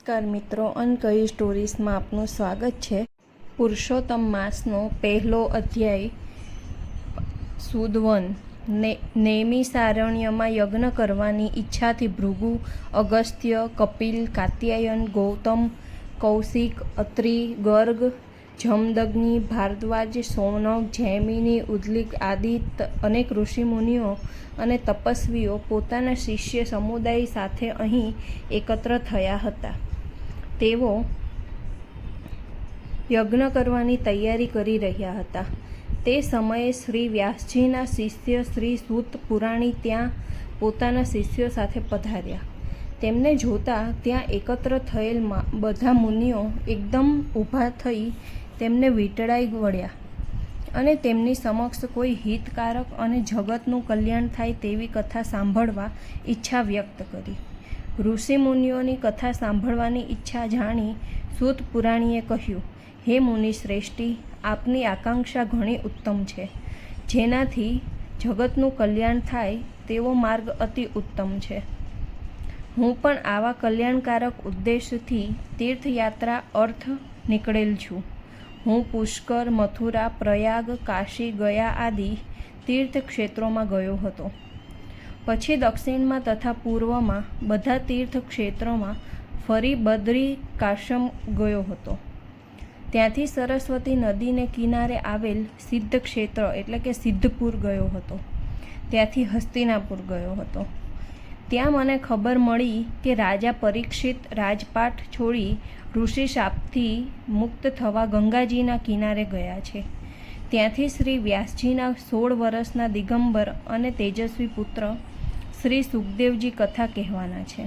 નમસ્કાર મિત્રો, અનકહી સ્ટોરીઝમાં આપનું સ્વાગત છે। પુરુષોત્તમ માસનો પહેલો અધ્યાય સુદ વન। નૈમિષારણ્યમાં યજ્ઞ કરવાની ઈચ્છાથી ભૃગુ, અગસ્ત્ય, કપિલ, કાત્યાયન, ગૌતમ, કૌશિક, અત્રિ, ગર્ગ, જમદગ્નિ, ભારદ્વાજ, શૌનક, જૈમિની, ઉદ્લિક આદિ અનેક ઋષિમુનિઓ અને તપસ્વીઓ પોતાના શિષ્ય સમુદાય સાથે અહીં એકત્ર થયા હતા। તેઓ યજ્ઞ કરવાની તૈયારી કરી રહ્યા હતા। તે સમયે શ્રી વ્યાસજીના શિષ્ય શ્રી સૂત પુરાણી ત્યાં પોતાના શિષ્યો સાથે પધાર્યા। તેમને જોતા ત્યાં એકત્ર થયેલ બધા મુનિઓ એકદમ ઊભા થઈ તેમને વીંટળાઈ વળ્યા અને તેમની સમક્ષ કોઈ હિતકારક અને જગતનું કલ્યાણ થાય તેવી કથા સાંભળવા ઈચ્છા વ્યક્ત કરી। ઋષિમુનિઓની કથા સાંભળવાની ઈચ્છા જાણી સૂત પુરાણીએ કહ્યું, હે મુનિ શ્રેષ્ઠી, આપની આકાંક્ષા ઘણી ઉત્તમ છે। જેનાથી જગતનું કલ્યાણ થાય તેવો માર્ગ અતિ ઉત્તમ છે। હું પણ આવા કલ્યાણકારક ઉદ્દેશથી તીર્થયાત્રા અર્થ નીકળેલ છું। હું પુષ્કર, મથુરા, પ્રયાગ, કાશી, ગયા આદિ તીર્થ ક્ષેત્રોમાં ગયો હતો। પછી દક્ષિણમાં તથા પૂર્વમાં બધા તીર્થ ક્ષેત્રોમાં ફરી બદ્રિકાશ્રમ ગયો હતો। ત્યાંથી સરસ્વતી નદીને કિનારે આવેલ સિદ્ધ ક્ષેત્ર એટલે કે સિદ્ધપુર ગયો હતો। ત્યાંથી હસ્તિનાપુર ગયો હતો। ત્યાં મને ખબર મળી કે રાજા પરીક્ષિત રાજપાટ છોડી ઋષિ શાપથી મુક્ત થવા ગંગાજીના કિનારે ગયા છે। ત્યાંથી શ્રી વ્યાસજીના 16 વર્ષના દિગંબર અને તેજસ્વી પુત્ર શ્રી સુખદેવજી કથા કહેવાના છે।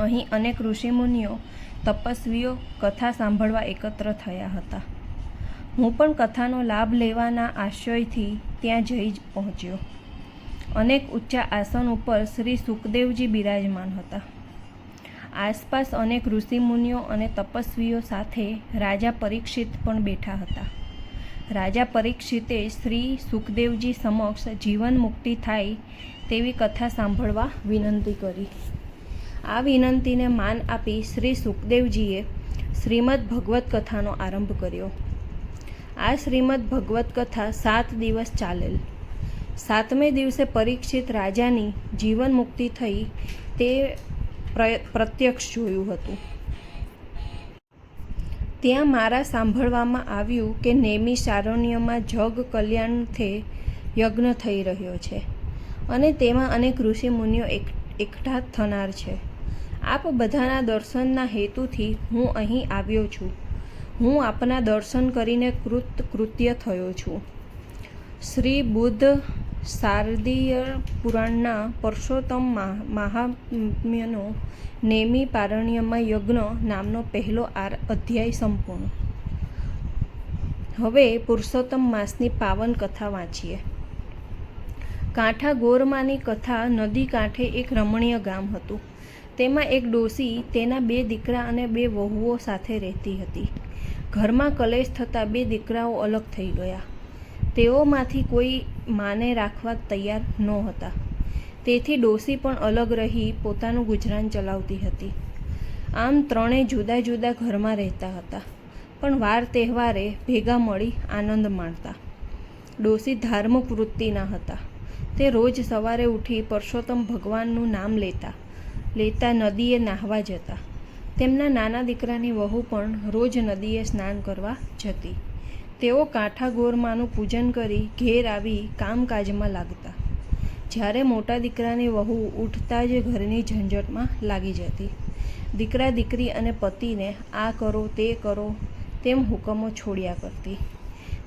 અહીં અનેક ઋષિમુનિઓ તપસ્વીઓ કથા સાંભળવા એકત્ર થયા હતા। હું પણ કથાનો લાભ લેવાના આશયથી ત્યાં જઈ પહોંચ્યો। અનેક ઊંચા આસન ઉપર શ્રી સુખદેવજી બિરાજમાન હતા। આસપાસ અનેક ઋષિમુનિઓ અને તપસ્વીઓ સાથે રાજા પરીક્ષિત પણ બેઠા હતા। રાજા પરીક્ષિતે શ્રી સુખદેવજી સમક્ષ જીવન મુક્તિ થાય તેવી કથા સાંભળવા વિનંતી કરી। આ વિનંતીને માન આપી શ્રી સુખદેવજીએ શ્રીમદ ભગવત કથાનો આરંભ કર્યો। આ શ્રીમદ ભગવત કથા 7 દિવસ ચાલેલ। 7મે દિવસે પરીક્ષિત રાજાની જીવન મુક્તિ થઈ તે પ્રત્યક્ષ જોયું હતું। ત્યાં મારા સાંભળવામાં આવ્યું કે નૈમિષારણ્યમાં જગ કલ્યાણથે યજ્ઞ થઈ રહ્યો છે અને તેમાં અનેક ઋષિ મુનિઓ એકઠા થનાર છે। આપ બધાના દર્શનના હેતુથી હું અહીં આવ્યો છું। હું આપના દર્શન કરીને કૃત્ય થયો છું। શ્રી બુદ્ધ શારદીય પુરાણના પુરુષોત્તમ મહાત્મ્યનો નૈમિષારણ્યમાં યજ્ઞ નામનો પહેલો અધ્યાય સંપૂર્ણ। હવે પુરુષોત્તમ માસની પાવન કથા વાંચીએ। કાંઠા ગોરમાની કથા। નદી કાંઠે એક રમણીય ગામ હતું। તેમાં એક ડોસી તેના 2 દીકરા અને 2 વહુઓ સાથે રહેતી હતી। ઘરમાં કલેશ થતાં 2 દીકરાઓ અલગ થઈ ગયા। તેઓમાંથી કોઈ માને રાખવા તૈયાર નહોતા। તેથી ડોસી પણ અલગ રહી પોતાનું ગુજરાન ચલાવતી હતી। આમ ત્રણેય જુદા જુદા ઘરમાં રહેતા હતા, પણ વાર તહેવારે ભેગા મળી આનંદ માણતા। ડોસી ધાર્મિક વૃત્તિના હતા। તે રોજ સવારે ઉઠી પુરુષોત્તમ ભગવાનનું નામ લેતા નદીએ નાહવા જતા। તેમના નાના દીકરાની વહુ પણ રોજ નદીએ સ્નાન કરવા જતી। તેઓ કાંઠા ગોરમાનું પૂજન કરી ઘેર આવી કામકાજમાં લાગતા। જ્યારે મોટા દીકરાની વહુ ઉઠતા જ ઘરની ઝંઝટમાં લાગી જતી। દીકરા દીકરી અને પતિને આ કરો તે કરો તેમ હુકમો છોડ્યા કરતી।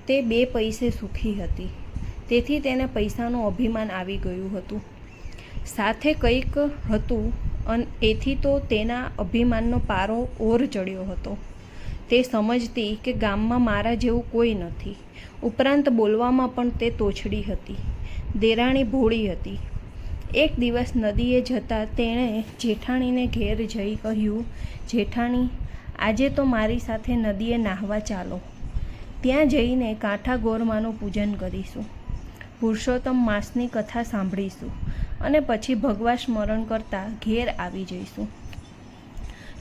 તે 2 પૈસે સુખી હતી, તેથી તેને પૈસાનું અભિમાન આવી ગયું હતું। સાથે કંઈક હતું એથી તો તેના અભિમાનનો પારો ઓર ચડ્યો હતો। તે સમજતી કે ગામમાં મારા જેવું કોઈ નથી। ઉપરાંત બોલવામાં પણ તે તોછડી હતી। દેરાણી ભોળી હતી। એક દિવસ નદીએ જતાં તેણે જેઠાણીને ઘેર જઈ કહ્યું, જેઠાણી, આજે તો મારી સાથે નદીએ નાહવા ચાલો। ત્યાં જઈને કાંઠા ગોરમાનું પૂજન કરીશું, પુરુષોત્તમ માસની કથા સાંભળીશું અને પછી ભગવાન સ્મરણ કરતાં ઘેર આવી જઈશું।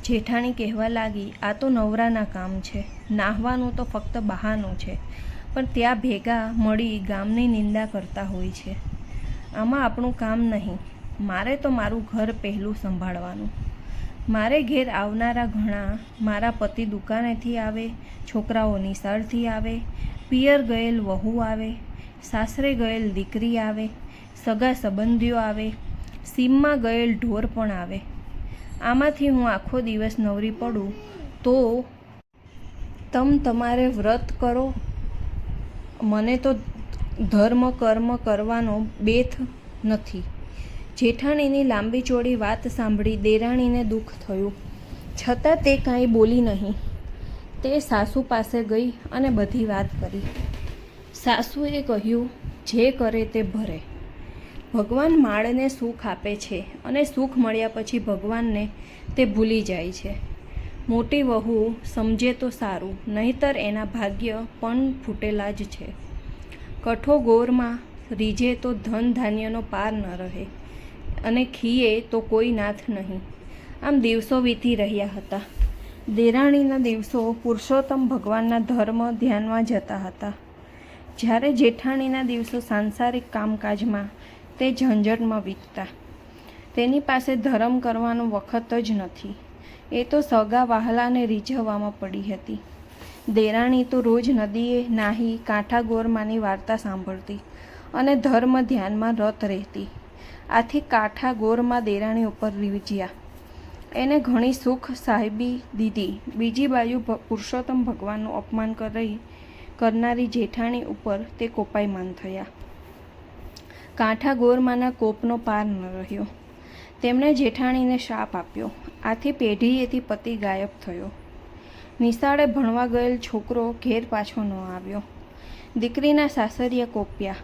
જેઠાણી કહેવા લાગી, આ તો નવરાના કામ છે, નાહવાનું તો ફક્ત બહાનું છે, પણ ત્યાં ભેગા મળી ગામની નિંદા કરતા હોય છે. આમાં આપણું કામ નહીં. મારે તો મારું ઘર પહેલું સંભાળવાનું. મારે ઘેર આવનારા ઘણા, મારા પતિ દુકાનેથી આવે, છોકરાઓ નિશાળથી આવે, પિયર ગયેલ વહુ આવે, સાસરે ગયેલ દીકરી આવે, સગા સંબંધીઓ આવે, સીમમાં ગયેલ ઢોર પણ આવે. આમાંથી હું આખો દિવસ નવરી પડું તો તમારે વ્રત કરો. મને તો ધર્મ કર્મ કરવાનો બેથ નથી. જેઠાણીની લાંબી ચોડી વાત સાંભળી દેરાણીને દુઃખ થયું, છતાં તે કાંઈ બોલી નહીં. તે સાસુ પાસે ગઈ અને બધી વાત કરી. સાસુએ કહ્યું, જે કરે તે ભરે. ભગવાન માળને સુખ આપે છે અને સુખ મળ્યા પછી ભગવાનને તે ભૂલી જાય છે. મોટી વહુ સમજે તો સારું, નહીંતર એના ભાગ્ય પણ ફૂટેલા જ છે. કઠો ગોરમાં રીઝે તો ધન ધાન્યનો પાર ન રહે અને ખીએ તો કોઈ નાથ નહીં. આમ દિવસો વીતી રહ્યા હતા. દેરાણીના દિવસો પુરુષોત્તમ ભગવાનના ધર્મ ધ્યાનમાં જતા હતા, જ્યારે જેઠાણીના દિવસો સાંસારિક કામકાજમાં તે ઝંઝટમાં વીતતા. તેની પાસે ધર્મ કરવાનો વખત જ નથી. એ તો સગા વહાલાને રીઝવવામાં પડી હતી. દેરાણી તો રોજ નદીએ નાહી કાંઠા ગોરમાની વાર્તા સાંભળતી અને ધર્મ ધ્યાનમાં રત રહેતી. આથી કાંઠા ગોરમાં દેરાણી ઉપર રીઝ્યા. એને ઘણી સુખ સાહેબી દીધી. બીજી બાજુ પુરુષોત્તમ ભગવાનનું અપમાન કરનારી જેઠાણી ઉપર તે કોપાયમાન થયા. કાંઠા ગોરમાના કોપનો પાર ન રહ્યો. તેમણે જેઠાણીને શાપ આપ્યો. આથી પેઢીએથી પતિ ગાયબ થયો. નિશાળે ભણવા ગયેલ છોકરો ઘેર પાછો ન આવ્યો. દીકરીના સાસરિયા કોપ્યા.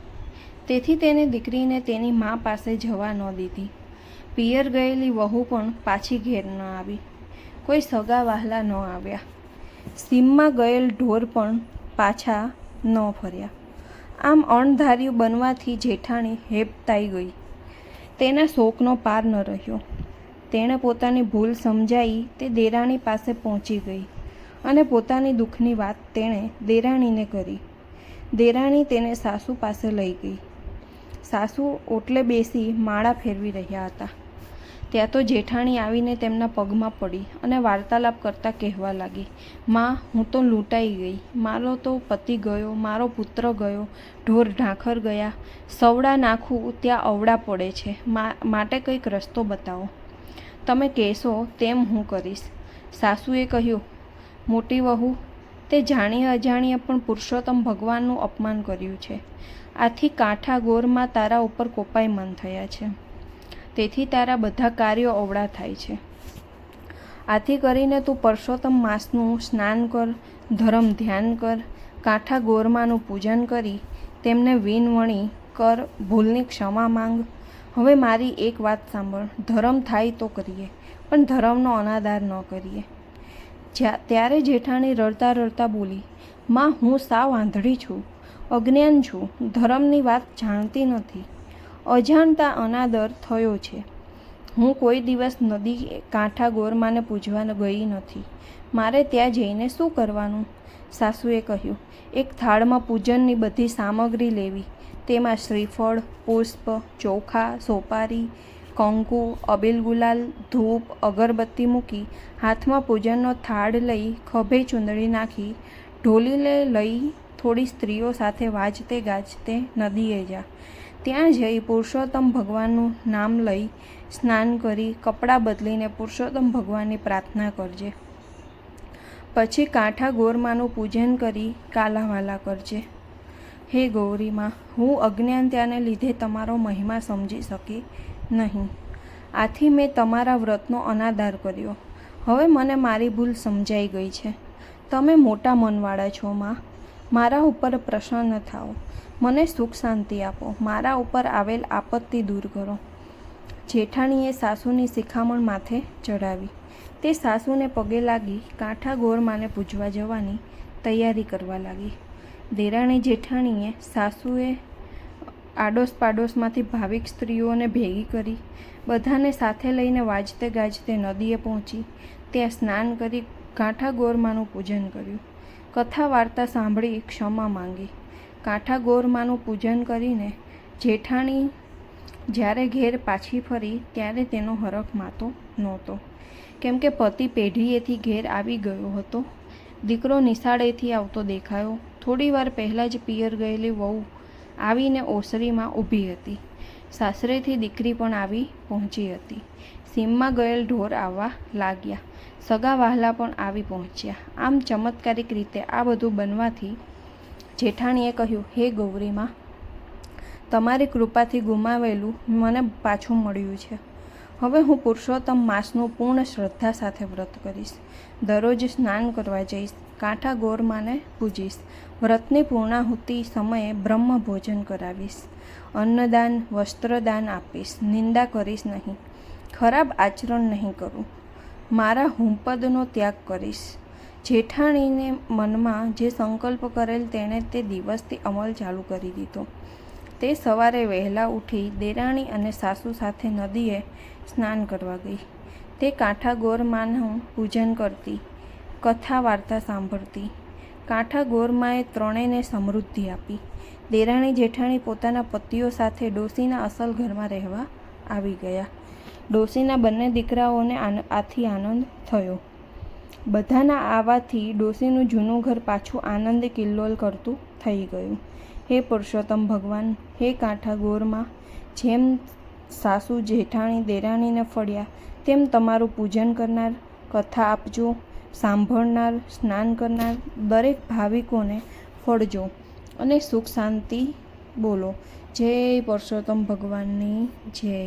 તેથી તેને દીકરીને તેની મા પાસે જવા ન દીધી. પિયર ગયેલી વહુ પણ પાછી ઘેર ન આવી. કોઈ સગા વહાલા ન આવ્યા. સીમમાં ગયેલ ઢોર પણ પાછા ન ફર્યા. આમ અણધાર્યું બનવાથી જેઠાણી હેબતાઈ ગઈ. તેના શોકનો પાર ન રહ્યો. તેણે પોતાની ભૂલ સમજાઈ તે દેરાણી પાસે પહોંચી ગઈ અને પોતાની દુઃખની વાત તેણે દેરાણીને કરી. દેરાણી તેને સાસુ પાસે લઈ ગઈ. સાસુ ઓટલે બેસી માળા ફેરવી રહ્યા હતા. ત્યાં તો જેઠાણી આવીને તેમના પગમાં પડી અને વાર્તાલાપ કરતાં કહેવા લાગી, માં, હું તો લૂંટાઈ ગઈ. મારો તો પતિ ગયો, મારો પુત્ર ગયો, ઢોર ઢાંખર ગયા. સવડા નાખું ત્યાં અવડા પડે છે. માટે કંઈક રસ્તો બતાવો. તમે કહેશો તેમ હું કરીશ. સાસુએ કહ્યું, મોટી વહુ, તે જાણીએ અજાણીએ પણ પુરુષોત્તમ ભગવાનનું અપમાન કર્યું છે. આથી કાંઠા ગોરમાં તારા ઉપર કોપાયમાન થયા છે. તેથી તારા બધા કાર્યો અવળા થાય છે. આથી કરીને તું પુરુષોત્તમ માસનું સ્નાન કર, ધર્મ ધ્યાન કર, કાંઠા ગોરમાનું પૂજન કરી તેમને વીણવણી કર, ભૂલની ક્ષમા માંગ. હવે મારી એક વાત સાંભળ. ધર્મ થાય તો કરીએ, પણ ધર્મનો અનાદાર ન કરીએ. ત્યારે જેઠાણી રડતા રડતા બોલી, માં, હું સાવ આંધળી છું, અજ્ઞાન છું, ધર્મની વાત જાણતી નથી. અજાણતા અનાદર થયો છે. હું કોઈ દિવસ નદી કાંઠા ગોરમાને પૂજવા ગઈ નથી. મારે ત્યાં જઈને શું કરવાનું? સાસુએ કહ્યું, એક થાળમાં પૂજનની બધી સામગ્રી લેવી. તેમાં શ્રીફળ, પુષ્પ, ચોખા, સોપારી, કંકુ, અબીલ ગુલાલ, ધૂપ, અગરબત્તી મૂકી હાથમાં પૂજનનો થાળ લઈ ખભે ચૂંદડી નાખી ઢોલીને લઈ થોડી સ્ત્રીઓ સાથે વાજતે ગાજતે નદીએ જા. ત્યાં જઈ પુરુષોત્તમ ભગવાનનું નામ લઈ સ્નાન કરી કપડાં બદલીને પુરુષોત્તમ ભગવાનની પ્રાર્થના કરજે. પછી કાંઠા ગોરમાનું પૂજન કરી કાલાવાલા કરજે. હે ગૌરીમાં, હું અજ્ઞાનતાને લીધે તમારો મહિમા સમજી શકી નહીં. આથી મેં તમારા વ્રતનો અનાદાર કર્યો. હવે મને મારી ભૂલ સમજાઈ ગઈ છે. તમે મોટા મનવાળા છો માં. મારા ઉપર પ્રસન્ન થાઓ. મને સુખ શાંતિ આપો. મારા ઉપર આવેલ આપત્તિ દૂર કરો. જેઠાણીએ સાસુની શિખામણ માથે ચડાવી. તે સાસુને પગે લાગી કાંઠા ગોરમાને પૂજવા જવાની તૈયારી કરવા લાગી. દેરાણી જેઠાણીએ સાસુએ આડોશ પાડોશમાંથી ભાવિક સ્ત્રીઓને ભેગી કરી બધાને સાથે લઈને વાજતે ગાજતે નદીએ પહોંચી ત્યાં સ્નાન કરી કાંઠા ગોરમાનું પૂજન કર્યું. કથા વાર્તા સાંભળી ક્ષમા માંગી. કાંઠા ગોરમાનું પૂજન કરીને જેઠાણી જ્યારે ઘેર પાછી ફરી ત્યારે તેનો હરખ માતો નહોતો, કેમ કે પતિ પેઢીએથી ઘેર આવી ગયો હતો. દીકરો નિશાળેથી આવતો દેખાયો. થોડી વાર પહેલાં જ પિયર ગયેલી વહુ આવીને ઓસરીમાં ઊભી હતી. સાસરેથી દીકરી પણ આવી પહોંચી હતી. સીમમાં ગયેલ ઢોર આવવા લાગ્યા. સગા વહાલા પણ આવી પહોંચ્યા. આમ ચમત્કારિક રીતે આ બધું બનવાથી જેઠાણીએ કહ્યું, હે ગૌરીમાં, તમારી કૃપાથી ગુમાવેલું મને પાછું મળ્યું છે. હવે હું પુરુષોત્તમ માસનું પૂર્ણ શ્રદ્ધા સાથે વ્રત કરીશ. દરરોજ સ્નાન કરવા જઈશ. કાંઠા ગોરમાને પૂજીશ. વ્રતની પૂર્ણાહુતિ સમયે બ્રહ્મ ભોજન કરાવીશ. અન્નદાન, વસ્ત્રદાન આપીશ. નિંદા કરીશ નહીં. ખરાબ આચરણ નહીં કરું. મારા હુંપદનો ત્યાગ કરીશ. જેઠાણીને મનમાં જે સંકલ્પ કરેલ તેણે તે દિવસથી અમલ ચાલુ કરી દીધો. તે સવારે વહેલા ઉઠી દેરાણી અને સાસુ સાથે નદીએ સ્નાન કરવા ગઈ. તે કાંઠા ગોરમાનું પૂજન કરતી, કથા વાર્તા સાંભળતી. કાંઠા ગોરમાએ ત્રણેયને સમૃદ્ધિ આપી. દેરાણી જેઠાણી પોતાના પતિઓ સાથે ડોશીના અસલ ઘરમાં રહેવા આવી ગયા. ડોશીના બંને દીકરાઓને આથી આનંદ થયો. બધાના આવવાથી ડોશીનું જૂનું ઘર પાછું આનંદ કિલ્લોલ કરતું થઈ ગયું. હે પુરુષોત્તમ ભગવાન, હે કાંઠા ગોરમાં, જેમ સાસુ જેઠાણી દેરાણીને ફળ્યા તેમ તમારું પૂજન કરનાર, કથા આપજો, સાંભળનાર, સ્નાન કરનાર દરેક ભાવિકોને ફળજો અને સુખ શાંતિ બોલો. જય પુરુષોત્તમ ભગવાનની જય.